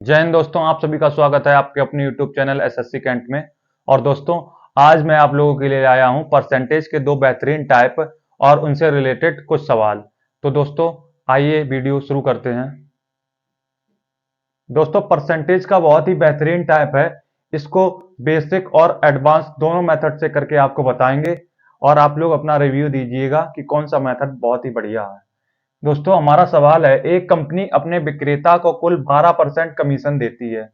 जय हिंद दोस्तों, आप सभी का स्वागत है आपके अपने YouTube चैनल एसएससी कैंट में। और दोस्तों, आज मैं आप लोगों के लिए आया हूं परसेंटेज के दो बेहतरीन टाइप और उनसे रिलेटेड कुछ सवाल। तो दोस्तों, आइए वीडियो शुरू करते हैं। दोस्तों, परसेंटेज का बहुत ही बेहतरीन टाइप है। इसको बेसिक और एडवांस दोनों मेथड से करके आपको बताएंगे और आप लोग अपना रिव्यू दीजिएगा कि कौन सा मेथड बहुत ही बढ़िया है। दोस्तों, हमारा सवाल है, एक कंपनी अपने विक्रेता को कुल 12% कमीशन देती है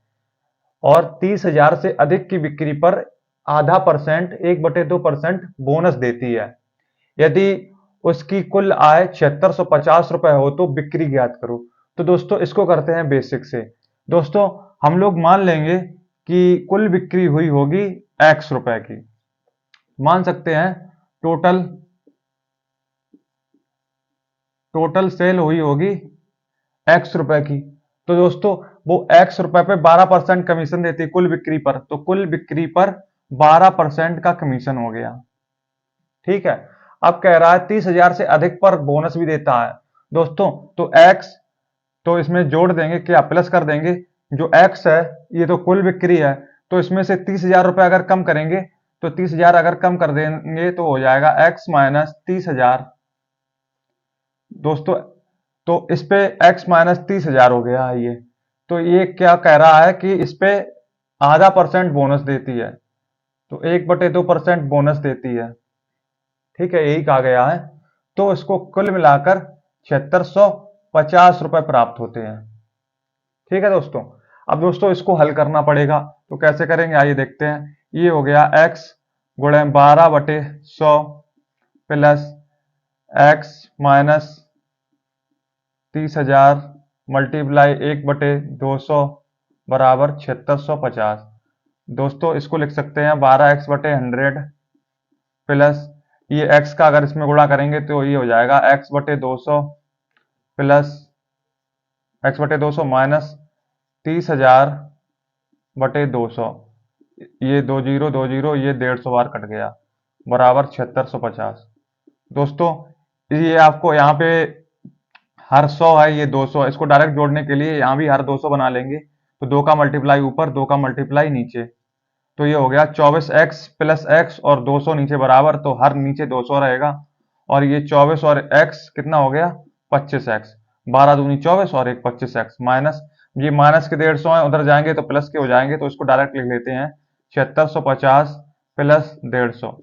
और 30,000 से अधिक की बिक्री पर आधा परसेंट 1/2% बोनस देती है। यदि उसकी कुल आय 7650 रुपए हो तो बिक्री ज्ञात करो। तो दोस्तों, इसको करते हैं बेसिक से। दोस्तों, हम लोग मान लेंगे कि कुल बिक्री हुई होगी एक्स रुपए की, मान सकते हैं टोटल टोटल सेल हुई होगी एक्स रुपए की। तो दोस्तों, वो एक्स रुपए पे 12% कमीशन देती है कुल बिक्री पर, तो कुल बिक्री पर 12% का कमीशन हो गया। ठीक है। अब कह रहा है 30,000 से अधिक पर बोनस भी देता है। दोस्तों, तो एक्स, तो इसमें जोड़ देंगे, क्या प्लस कर देंगे। जो एक्स है ये तो कुल बिक्री है, तो इसमें से 30,000 रुपए अगर कम करेंगे, तो 30,000 अगर कम कर देंगे तो हो जाएगा एक्स माइनस 30,000। दोस्तों, तो इस पे x माइनस 30,000 हो गया है ये। तो ये क्या कह रहा है कि इस पे आधा परसेंट बोनस देती है, तो 1/2% बोनस देती है। ठीक है, यही कहा गया है। तो इसको कुल मिलाकर 7650 रुपए प्राप्त होते हैं। ठीक है दोस्तों। अब दोस्तों, इसको हल करना पड़ेगा, तो कैसे करेंगे आइए देखते हैं। ये हो गया x गुणे 12/100 प्लस x माइनस 30,000 मल्टीप्लाई 1/200 बराबर 7650। दोस्तों, इसको लिख सकते हैं 12x/100 प्लस ये x का अगर इसमें गुणा करेंगे तो ये हो जाएगा x/200 प्लस x/200 माइनस 30,000/200। ये दो जीरो दो जीरो, ये 150 बार कट गया, बराबर 7650। दोस्तों, ये आपको यहाँ पे हर 100 है, ये 200 है, इसको डायरेक्ट जोड़ने के लिए यहाँ भी हर 200 बना लेंगे, तो 2 का मल्टीप्लाई ऊपर, 2 का मल्टीप्लाई नीचे। तो ये हो गया 24x प्लस एक्स और 200 नीचे बराबर, तो हर नीचे 200 रहेगा। और ये 24 और x कितना हो गया 25x, 12 दूनी 24 और एक 25x माइनस, ये माइनस के 150 है, उधर जाएंगे तो प्लस के हो जाएंगे, तो इसको डायरेक्ट लिख लेते हैं 7650 प्लस 150।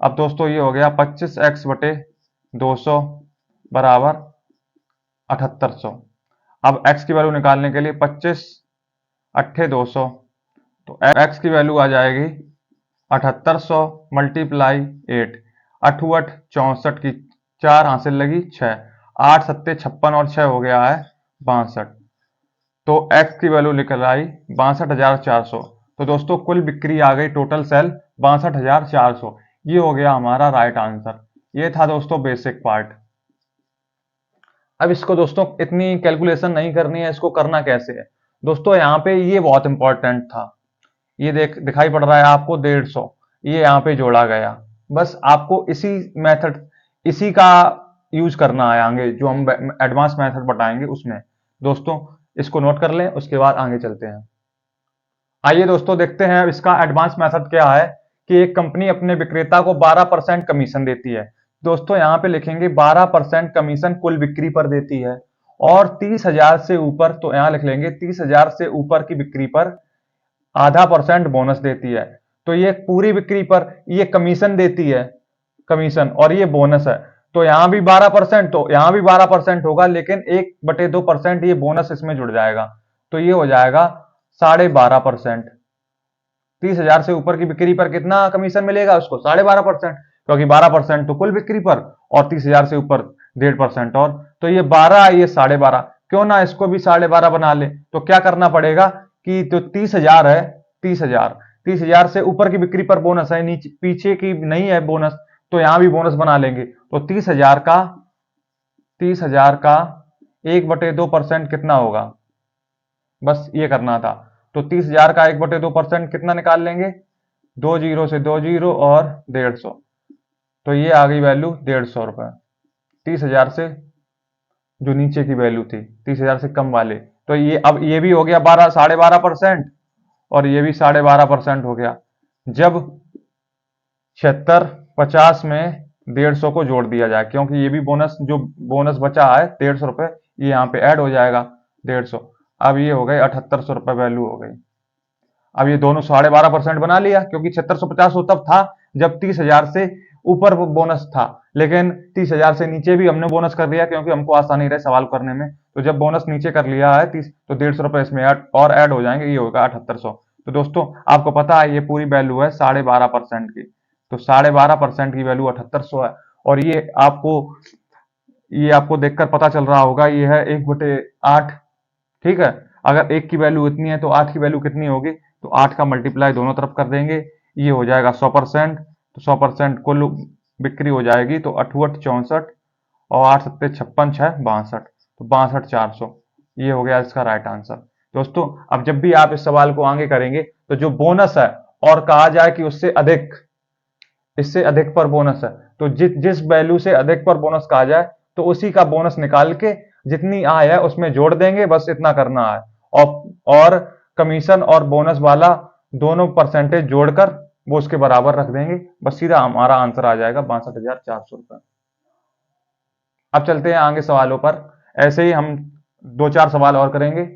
अब दोस्तों, ये हो गया 25x/200 बराबर 7800। अब x की वैल्यू निकालने के लिए 25 अट्ठे 200, तो x की वैल्यू आ जाएगी 7800 मल्टीप्लाई 8, अठुअठ 64 की 4 हासिल लगी 6, 8 सत्ते 56 और 6 हो गया है 62। तो x की वैल्यू निकल आई 62,400। तो दोस्तों, कुल बिक्री आ गई टोटल सेल 62,400। ये हो गया हमारा राइट आंसर। ये था दोस्तों बेसिक पार्ट। अब इसको दोस्तों इतनी कैलकुलेशन नहीं करनी है, इसको करना कैसे है। दोस्तों, यहाँ पे ये बहुत इंपॉर्टेंट था। ये दिखाई पड़ रहा है आपको 150, ये यहाँ पे जोड़ा गया। बस आपको इसी मेथड, इसी का यूज करना है आगे, जो हम एडवांस मेथड बताएंगे उसमें। दोस्तों, इसको नोट कर लें, उसके बाद आगे चलते हैं। आइए दोस्तों, देखते हैं इसका एडवांस मेथड क्या है कि एक कंपनी अपने विक्रेता को 12% कमीशन देती है। दोस्तों, यहाँ पे लिखेंगे 12% कमीशन कुल बिक्री पर देती है और 30,000 से ऊपर, तो यहाँ लिख लेंगे 30,000 से ऊपर की बिक्री पर आधा परसेंट बोनस देती है। तो ये पूरी बिक्री पर ये कमीशन देती है, कमीशन, और ये बोनस है। तो यहां भी 12%, तो यहां भी 12% होगा, लेकिन 1/2% ये बोनस इसमें जुड़ जाएगा, तो ये हो जाएगा 12.5%। 30,000 से ऊपर की बिक्री पर कितना कमीशन मिलेगा उसको 12.5%, क्योंकि 12% तो कुल बिक्री पर और 30,000 से ऊपर 1.5% और, तो ये 12, ये 12.5। क्यों ना इसको भी 12.5 बना ले। तो क्या करना पड़ेगा कि जो 30,000 है, 30,000 से ऊपर की बिक्री पर बोनस है, नीचे पीछे की नहीं है बोनस, तो यहां भी बोनस बना लेंगे। तो 30,000 का 1/2% कितना होगा, बस ये करना था। तो 30,000 का 1/2% कितना निकाल लेंगे, 2 जीरो से 2 जीरो और 150, तो ये आ गई वैल्यू 150 रुपए। 30,000 से जो नीचे की वैल्यू थी, 30,000 से कम वाले, तो ये अब ये भी हो गया 12.5% और ये भी 12.5% हो गया। जब 76 50 में 150 को जोड़ दिया जाए, क्योंकि ये भी बोनस, जो बोनस बचा है 150 रुपए, ये यहाँ पे ऐड हो जाएगा 150। अब ये हो गए 7800 रुपए वैल्यू हो गई। अब ये दोनों 12.5% बना लिया, क्योंकि 7650 तो तब था जब 30,000 से ऊपर वो बोनस था, लेकिन 30,000 से नीचे भी हमने बोनस कर लिया क्योंकि हमको आसानी रहे सवाल करने में। तो जब बोनस नीचे कर लिया है 30, तो 150 रुपए इसमें और ऐड हो जाएंगे, ये होगा 7800। तो दोस्तों आपको पता है ये पूरी वैल्यू है 12.5% की, तो 12.5% की वैल्यू 7800 है। और ये आपको देखकर पता चल रहा होगा, ये है 1/8। ठीक है, अगर 1 की वैल्यू इतनी है तो 8 की वैल्यू कितनी होगी, तो 8 का मल्टीप्लाई दोनों तरफ कर देंगे, ये हो जाएगा 100%। तो 100% कुल बिक्री हो जाएगी, तो 88 64 और 8 सत्ते 56 6 62, तो 62,400, ये हो गया इसका राइट आंसर। दोस्तों अब जब भी आप इस सवाल को आगे करेंगे तो जो बोनस है और कहा जाए कि उससे अधिक, इससे अधिक पर बोनस है, तो जिस वैल्यू से अधिक पर बोनस कहा जाए तो उसी का बोनस निकाल के जितनी आय है उसमें जोड़ देंगे, बस इतना करना है। और कमीशन और बोनस वाला दोनों परसेंटेज जोड़कर वो उसके बराबर रख देंगे, बस सीधा हमारा आंसर आ जाएगा 62,400 रुपए। अब चलते हैं आगे सवालों पर, ऐसे ही हम 2-4 सवाल और करेंगे।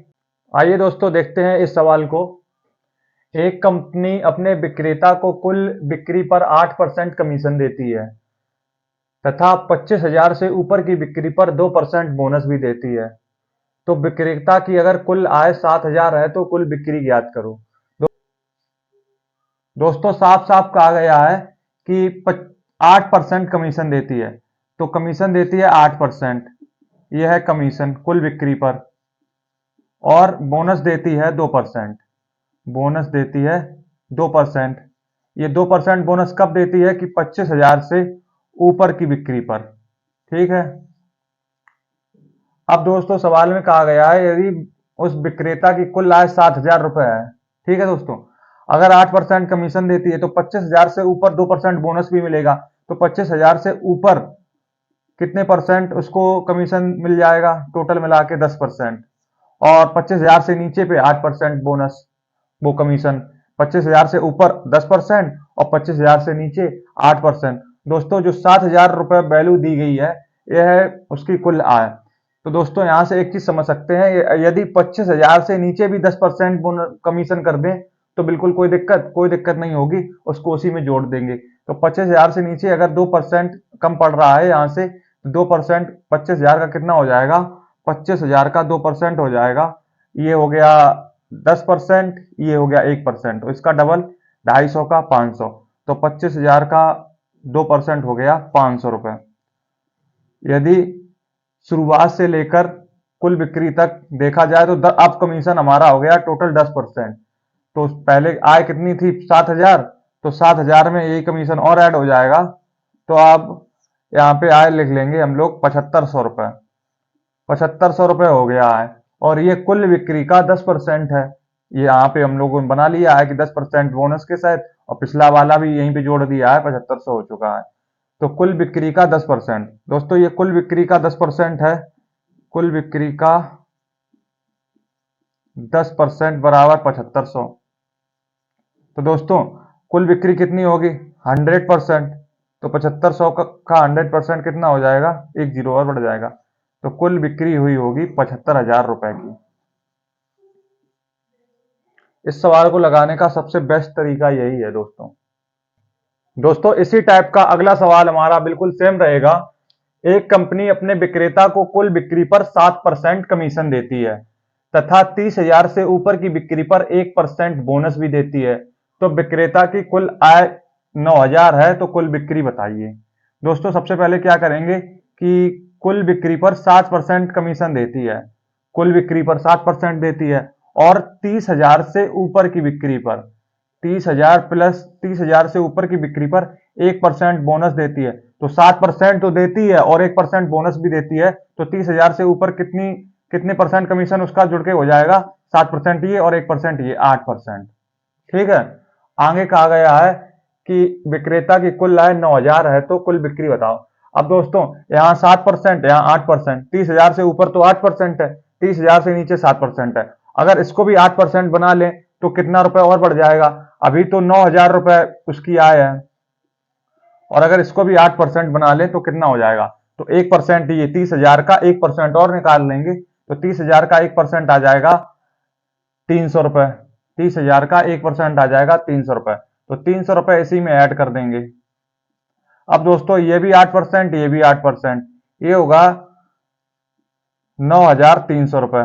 आइए दोस्तों देखते हैं इस सवाल को। एक कंपनी अपने विक्रेता को कुल बिक्री पर 8% कमीशन देती है तथा 25,000 से ऊपर की बिक्री पर 2% बोनस भी देती है। तो विक्रेता की अगर कुल आय 7,000 है तो कुल बिक्री ज्ञात करो। दोस्तों साफ साफ कहा गया है कि 8% कमीशन देती है, तो कमीशन देती है 8%, यह है कमीशन कुल बिक्री पर, और बोनस देती है 2%। बोनस देती है 2%। ये 2% बोनस कब देती है कि 25,000 से ऊपर की बिक्री पर। ठीक है, अब दोस्तों सवाल में कहा गया है यदि उस विक्रेता की कुल आय 7,000 रुपए है। ठीक है दोस्तों, अगर 8% कमीशन देती है तो 25,000 से ऊपर 2% बोनस भी मिलेगा, तो 25,000 से ऊपर कितने परसेंट उसको कमीशन मिल जाएगा, टोटल मिला के 10%। और 25,000 से नीचे पे 8% बोनस, वो कमीशन। 25,000 से ऊपर 10% और 25,000 से नीचे 8%। दोस्तों जो 7,000 रुपए वैल्यू दी गई है यह है उसकी कुल आय। तो दोस्तों यहां से एक चीज समझ सकते हैं, यदि 25,000 से नीचे भी 10% कमीशन कर दें तो बिल्कुल कोई दिक्कत नहीं होगी, उसको उसी में जोड़ देंगे। तो 25,000 से नीचे अगर 2% कम पड़ रहा है यहाँ से, 2% 25,000 का कितना हो जाएगा, 25,000 का 2% हो जाएगा, ये हो गया 10%, ये हो गया 1%, तो इसका डबल 250 का 500, तो 25,000 का 2% हो गया 500 रुपए। यदि शुरुआत से लेकर कुल बिक्री तक देखा जाए तो अब कमीशन हमारा हो गया टोटल 10%। तो पहले आय कितनी थी 7,000, तो 7,000 में यही कमीशन और ऐड हो जाएगा, तो अब यहाँ पे आय लिख लेंगे हम लोग 7,500 रुपए। 7,500 रुपए हो गया है, और ये कुल बिक्री का 10% है। ये यहाँ पे हम लोगों ने बना लिया है कि 10% बोनस के साथ, और पिछला वाला भी यहीं पे जोड़ दिया है, 7,500 हो चुका है। तो कुल बिक्री का 10%, दोस्तों ये कुल बिक्री का 10% है, कुल बिक्री का 10% बराबर 7,500। तो दोस्तों कुल बिक्री कितनी होगी 100%, तो 7,500 का 100% कितना हो जाएगा, एक जीरो और बढ़ जाएगा, तो कुल बिक्री हुई होगी 75,000 रुपए की। इस सवाल को लगाने का सबसे बेस्ट तरीका यही है दोस्तों। दोस्तों इसी टाइप का अगला सवाल हमारा बिल्कुल सेम रहेगा। एक कंपनी अपने विक्रेता को कुल बिक्री पर 7% कमीशन देती है तथा 30,000 से ऊपर की बिक्री पर 1% बोनस भी देती है। तो विक्रेता की कुल आय 9,000 है, तो कुल बिक्री बताइए। दोस्तों सबसे पहले क्या करेंगे कि कुल बिक्री पर 7% कमीशन देती है, कुल बिक्री पर 7% देती है, और 30,000 से ऊपर की बिक्री पर 30,000 प्लस 30,000 से ऊपर की बिक्री पर 1% बोनस देती है। तो 7% तो देती है और 1% बोनस भी देती है, तो 30,000 से ऊपर कितने परसेंट कमीशन उसका जुड़ के हो जाएगा, 7% ये और 1% ये 8%। ठीक है, आगे कहा गया है कि विक्रेता की कुल आय 9,000 है, तो कुल बिक्री बताओ। अब दोस्तों यहाँ 7%, यहाँ 8%, 30,000 से ऊपर तो 8% है, 30,000 से नीचे 7% है। अगर इसको भी 8% बना लें तो कितना रुपए और बढ़ जाएगा? अभी तो 9,000 रुपए उसकी आय है, और अगर इसको भी 8% बना लें तो कितना हो जाएगा? तो 1%, ये 30,000 का 1% और निकाल लेंगे तो 30,000 का 1% आ जाएगा 300 रुपए। 30,000 का 1% आ जाएगा 300 रुपए। तो 300 रुपए इसी में ऐड कर देंगे। अब दोस्तों ये भी 8%, ये भी 8%, ये होगा 9,300 रुपए।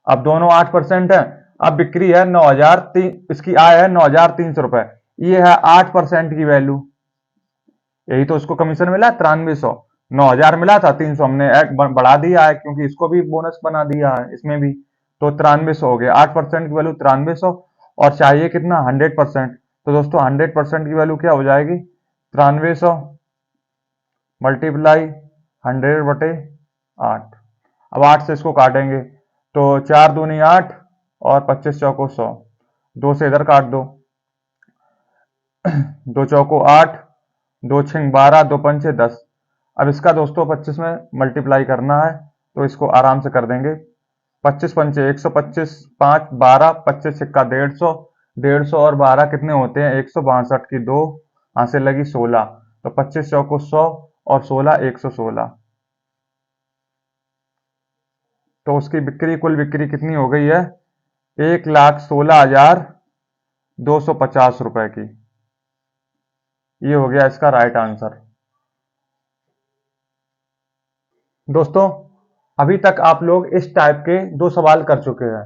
अब दोनों 8% है। अब बिक्री है 9,003, इसकी आय है 9,300 रुपए। ये है 8% की वैल्यू। यही तो उसको कमीशन मिला 9300। 9,000 मिला था, 300 हमने बढ़ा दिया है क्योंकि इसको भी बोनस बना दिया है इसमें भी। तो 9300 हो गया। 8% की वैल्यू 9300, और चाहिए कितना? 100%। तो दोस्तों 100% की वैल्यू क्या हो जाएगी? 9300 मल्टीप्लाई 100/8। अब 8 से इसको काटेंगे तो 4 दूनी 8 और 25 चौको 100। 2 से इधर काट दो, 2 चौको 8, 2 छिंग 12, 2 पंचे 10। अब इसका दोस्तों 25 में मल्टीप्लाई करना है तो इसको आराम से कर देंगे। 25 पंचे 125, 5 12, 25 छिक्का 150, 150 और 12 कितने होते हैं? 162 की 2 हाथ से लगी 16। तो 25 चौको 100 और 16 116। तो उसकी बिक्री, कुल बिक्री कितनी हो गई है? 1,16,250 रुपए की। ये हो गया इसका राइट आंसर। दोस्तों अभी तक आप लोग इस टाइप के 2 सवाल कर चुके हैं,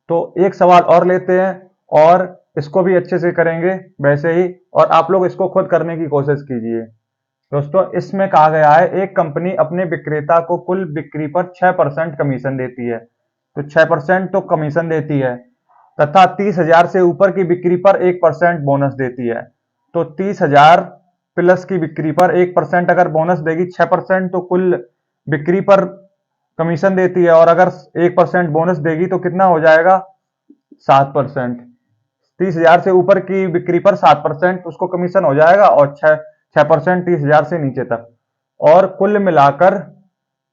तो एक सवाल और लेते हैं और इसको भी अच्छे से करेंगे वैसे ही, और आप लोग इसको खुद करने की कोशिश कीजिए। दोस्तों इसमें कहा गया है, एक कंपनी अपने विक्रेता को कुल बिक्री पर 6% कमीशन देती है। तो 6% तो कमीशन देती है, तथा 30,000 से ऊपर की बिक्री पर 1% बोनस देती है। तो 30,000 प्लस की बिक्री पर 1% अगर बोनस देगी, 6% तो कुल बिक्री पर कमीशन देती है, और अगर 1% बोनस देगी तो कितना हो जाएगा? 7%। 30,000 से ऊपर की बिक्री पर 7% उसको कमीशन हो जाएगा, और 6% 30,000 से नीचे तक, और कुल मिलाकर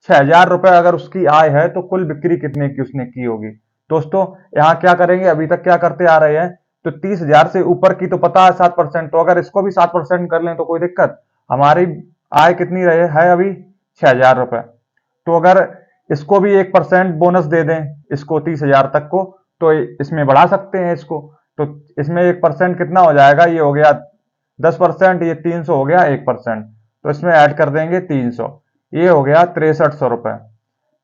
6,000 रुपए अगर उसकी आय है तो कुल बिक्री कितने की उसने की होगी। दोस्तों यहाँ क्या करेंगे, अभी तक क्या करते आ रहे हैं, तो 30,000 से ऊपर की तो पता है 7%, तो अगर इसको भी 7% कर लें तो कोई दिक्कत? हमारी आय कितनी रहे है अभी? 6,000 रुपए। तो अगर इसको भी 1% बोनस दे दें, इसको 30,000 तक को, तो इसमें बढ़ा सकते हैं इसको। तो इसमें 1% कितना हो जाएगा? ये हो गया 10%, ये 300 हो गया 1%। तो इसमें ऐड कर देंगे 300, ये हो गया 6300 रुपए।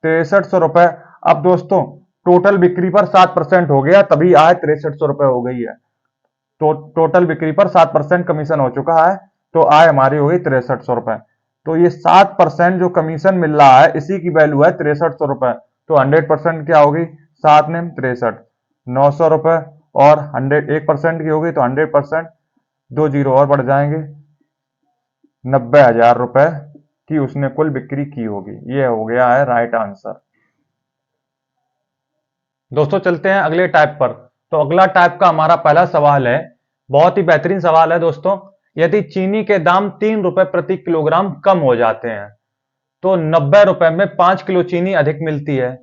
6300 रुपए। अब दोस्तों टोटल बिक्री पर 7% हो गया, तभी आय 6300 रुपए हो गई है। तो टोटल बिक्री पर 7% कमीशन हो चुका है, तो आय हमारी हो गई 6300 रुपए। तो ये 7% जो कमीशन मिल रहा है इसी की वैल्यू है 6300 रुपए। तो 100% क्या होगी? 7 ने 63, 900 रुपए, और 1% की होगी तो 100%, 2 जीरो और बढ़ जाएंगे, 90,000 रुपए की उसने कुल बिक्री की होगी। ये हो गया है राइट आंसर। दोस्तों चलते हैं अगले टाइप पर। तो अगला टाइप का हमारा पहला सवाल है, बहुत ही बेहतरीन सवाल है दोस्तों। यदि चीनी के दाम 3 रुपए प्रति किलोग्राम कम हो जाते हैं तो 90 रुपए में 5 किलो चीनी अधिक मिलती है,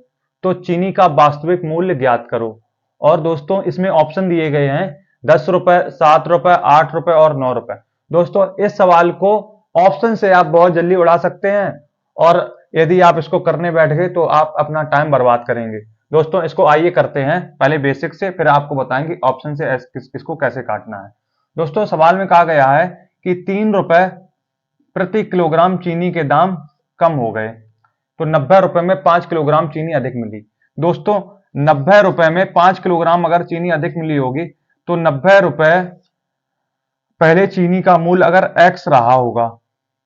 तो चीनी का वास्तविक मूल्य ज्ञात करो। और दोस्तों इसमें ऑप्शन दिए गए हैं 10 रुपए, 7 रुपए, 8 रुपए और 9 रुपए। दोस्तों इस सवाल को ऑप्शन से आप बहुत जल्दी उड़ा सकते हैं, और यदि आप इसको करने बैठ गए तो आप अपना टाइम बर्बाद करेंगे। दोस्तों इसको आइए करते हैं पहले बेसिक से, फिर आपको बताएंगे ऑप्शन से इसको कैसे काटना है। दोस्तों सवाल में कहा गया है कि 3 रुपए प्रति किलोग्राम चीनी के दाम कम हो गए, तो 90 रुपए में 5 किलोग्राम चीनी अधिक मिली। दोस्तों 90 रुपए में 5 किलोग्राम अगर चीनी अधिक मिली होगी, तो 90 रुपए पहले चीनी का मूल्य अगर x रहा होगा,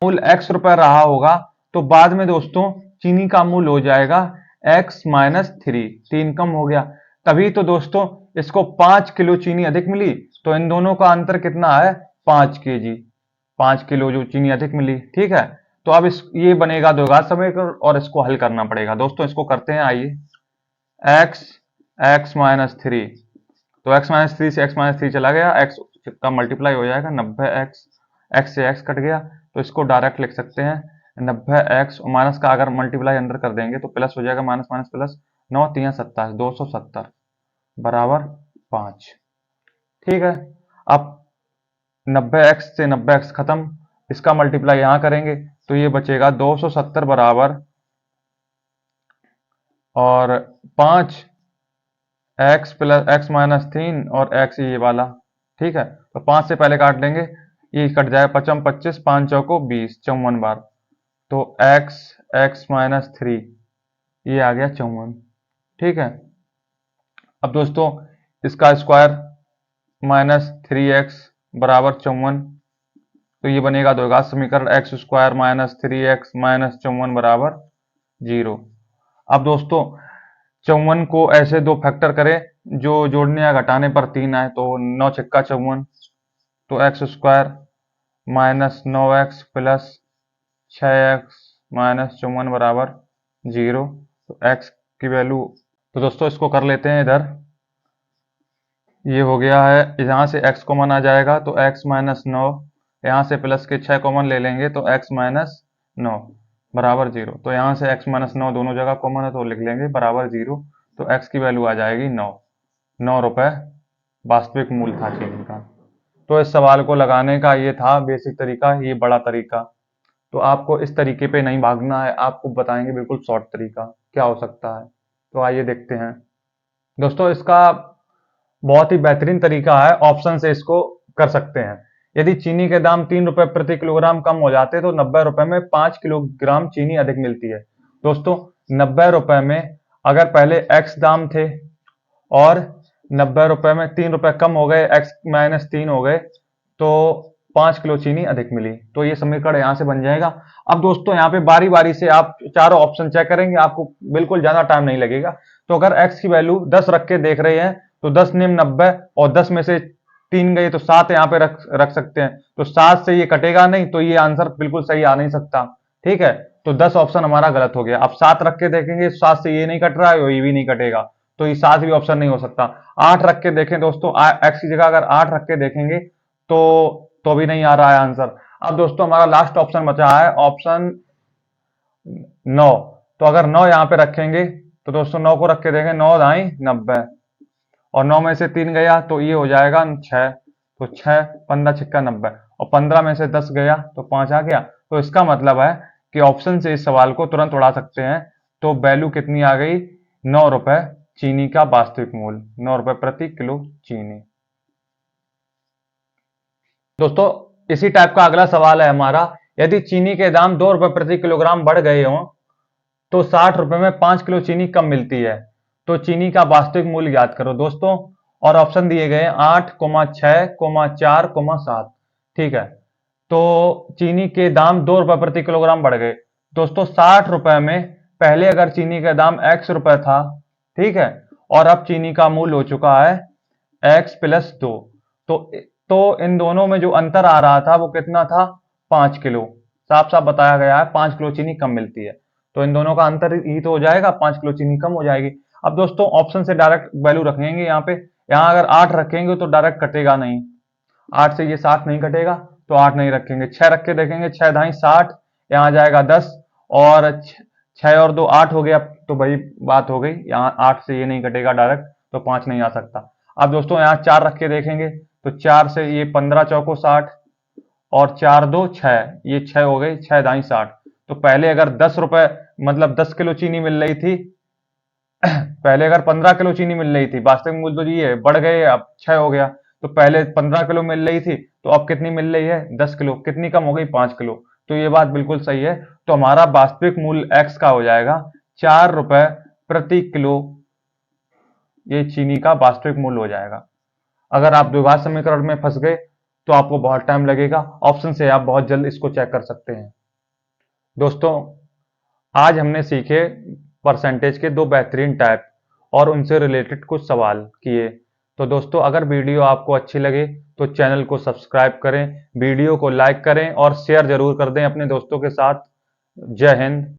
मूल्य x रुपए रहा होगा, तो बाद में दोस्तों चीनी का मूल्य हो जाएगा x माइनस 3 कम हो गया। तभी तो दोस्तों इसको 5 किलो चीनी अधिक मिली, तो इन दोनों का अंतर कितना है? 5 केजी, 5 किलो जो चीनी अधिक मिली। ठीक है, तो अब ये बनेगा द्विघात समीकरण और इसको हल करना पड़ेगा। दोस्तों इसको करते हैं, आइए। x माइनस 3, तो x माइनस 3 से x माइनस 3 चला गया, x का मल्टीप्लाई हो जाएगा 90x, x से x कट गया, तो इसको डायरेक्ट लिख सकते हैं 90x, माइनस का अगर मल्टीप्लाई अंदर कर देंगे तो प्लस हो जाएगा, माइनस माइनस प्लस, 9 3 27, 270 बराबर 5। ठीक है, अब 90x से 90x खत्म, इसका मल्टीप्लाई यहाँ करेंगे तो ये बचेगा 270 बराबर और 5 x प्लस x माइनस 3 और x ये वाला। ठीक है, तो 5 से पहले काट लेंगे, ये कट जाएगा, 55 25, 5 चौको 20, 54 बार, तो x माइनस 3 ये आ गया 54। ठीक है, अब दोस्तों इसका स्क्वायर माइनस 3x बराबर 54, तो ये बनेगा द्विघात समीकरण x square minus 3x minus 54 बराबर 0। अब दोस्तों 54 को ऐसे दो फैक्टर करें जो जोड़ने या घटाने पर 3 आए, तो 9 छक्का 54, तो x square minus 9x plus 6x minus 54 बराबर 0। तो x की वैल्यू, तो दोस्तों इसको कर लेते हैं इधर, ये हो गया है, यहाँ से x कॉमन आ जाएगा तो x माइनस 9, यहाँ से प्लस के 6 कॉमन ले लेंगे तो x माइनस 9 बराबर 0। तो यहाँ से x माइनस 9 दोनों जगह कॉमन है तो लिख लेंगे बराबर 0। तो x की वैल्यू आ जाएगी 9 रुपए वास्तविक मूल्य था चीनी का। तो इस सवाल को लगाने का ये था बेसिक तरीका, ये बड़ा तरीका। तो आपको इस तरीके पे नहीं भागना है, आपको बताएंगे बिल्कुल शॉर्ट तरीका क्या हो सकता है। तो आइए देखते हैं दोस्तों, इसका बहुत ही बेहतरीन तरीका है, ऑप्शन से इसको कर सकते हैं। यदि चीनी के दाम 3 रुपए प्रति किलोग्राम कम हो जाते तो 90 रुपए में 5 किलोग्राम चीनी अधिक मिलती है। दोस्तों 90 रुपए में अगर पहले x दाम थे और 90 रुपए में 3 रुपए कम हो गए, x माइनस 3 हो गए, तो 5 किलो चीनी अधिक मिली। तो ये समीकरण यहां से बन जाएगा। अब दोस्तों यहाँ पे बारी बारी से आप चारों ऑप्शन चेक करेंगे, आपको बिल्कुल ज्यादा टाइम नहीं लगेगा। तो अगर x की वैल्यू 10 रख के देख रहे हैं तो 10 निम 90 और 10 में से 3 गए तो 7 यहाँ पे रख सकते हैं। तो 7 से ये कटेगा नहीं, तो ये आंसर बिल्कुल सही आ नहीं सकता। ठीक है, तो 10 ऑप्शन हमारा गलत हो गया। अब 7 रख के देखेंगे, 7 से ये नहीं कट रहा है, ये भी नहीं कटेगा, तो ये 7 भी ऑप्शन नहीं हो सकता। 8 रख के देखें दोस्तों, x की जगह अगर 8 रख के देखेंगे तो भी नहीं आ रहा है आंसर। अब दोस्तों हमारा लास्ट ऑप्शन बचा है, ऑप्शन 9। तो अगर 9 यहाँ पे रखेंगे तो दोस्तों 9 को रख के देखें, 9 दाई 90 और 9 में से 3 गया तो ये हो जाएगा 6, तो 6 15 छिक्का 90 और 15 में से 10 गया तो 5 आ गया। तो इसका मतलब है कि ऑप्शन से इस सवाल को तुरंत उड़ा सकते हैं। तो वैल्यू कितनी आ गई, 9 रुपए चीनी का वास्तविक मूल्य, 9 रुपए प्रति किलो चीनी। दोस्तों इसी टाइप का अगला सवाल है हमारा, यदि चीनी के दाम 2 रुपए प्रति किलोग्राम बढ़ गए हों तो 60 रुपए में 5 किलो चीनी कम मिलती है, तो चीनी का वास्तविक मूल्य ज्ञात करो दोस्तों। और ऑप्शन दिए गए 8, 6, 4, 7। ठीक है, तो चीनी के दाम 2 रुपए प्रति किलोग्राम बढ़ गए दोस्तों। 60 रुपए में पहले अगर चीनी का दाम x रुपए था, ठीक है, और अब चीनी का मूल्य हो चुका है x प्लस 2, तो इन दोनों में जो अंतर आ रहा था वो कितना था, 5 किलो। साफ साफ बताया गया है 5 किलो चीनी कम मिलती है, तो इन दोनों का अंतर ही तो हो जाएगा, 5 किलो चीनी कम हो जाएगी। अब दोस्तों ऑप्शन से डायरेक्ट वैल्यू रखेंगे, यहाँ पे यहाँ अगर 8 रखेंगे तो डायरेक्ट कटेगा नहीं, 8 से ये 7 नहीं कटेगा, तो 8 नहीं रखेंगे। 6 रख के देखेंगे, 6 दाई 60, यहाँ जाएगा 10 और 6 और 2 8 हो गया, तो वही बात हो गई, यहाँ 8 से ये नहीं कटेगा डायरेक्ट, तो 5 नहीं आ सकता। अब दोस्तों यहाँ 4 रख के देखेंगे तो 4 से ये 15 चौको 60 और 4 2 6, ये 6 हो गई, 6 दाई 60। तो पहले अगर 10 रुपए मतलब 10 किलो चीनी मिल रही थी, पहले अगर 15 किलो चीनी मिल रही थी, वास्तविक मूल्य तो ये बढ़ गए, अब 6 हो गया। तो पहले 15 किलो मिल रही थी, तो अब कितनी मिल रही है, 10 किलो। कितनी कम हो गई, 5 किलो। तो ये बात बिल्कुल सही है। तो हमारा वास्तविक मूल्य x का हो जाएगा 4 रुपए प्रति किलो, ये चीनी का वास्तविक मूल्य हो जाएगा। अगर आप द्विघात समीकरण में फंस गए तो आपको बहुत टाइम लगेगा, ऑप्शन से आप बहुत जल्द इसको चेक कर सकते हैं। दोस्तों आज हमने सीखे परसेंटेज के 2 बेहतरीन टाइप और उनसे रिलेटेड कुछ सवाल किए। तो दोस्तों अगर वीडियो आपको अच्छी लगे तो चैनल को सब्सक्राइब करें, वीडियो को लाइक करें और शेयर जरूर कर दें अपने दोस्तों के साथ। जय हिंद।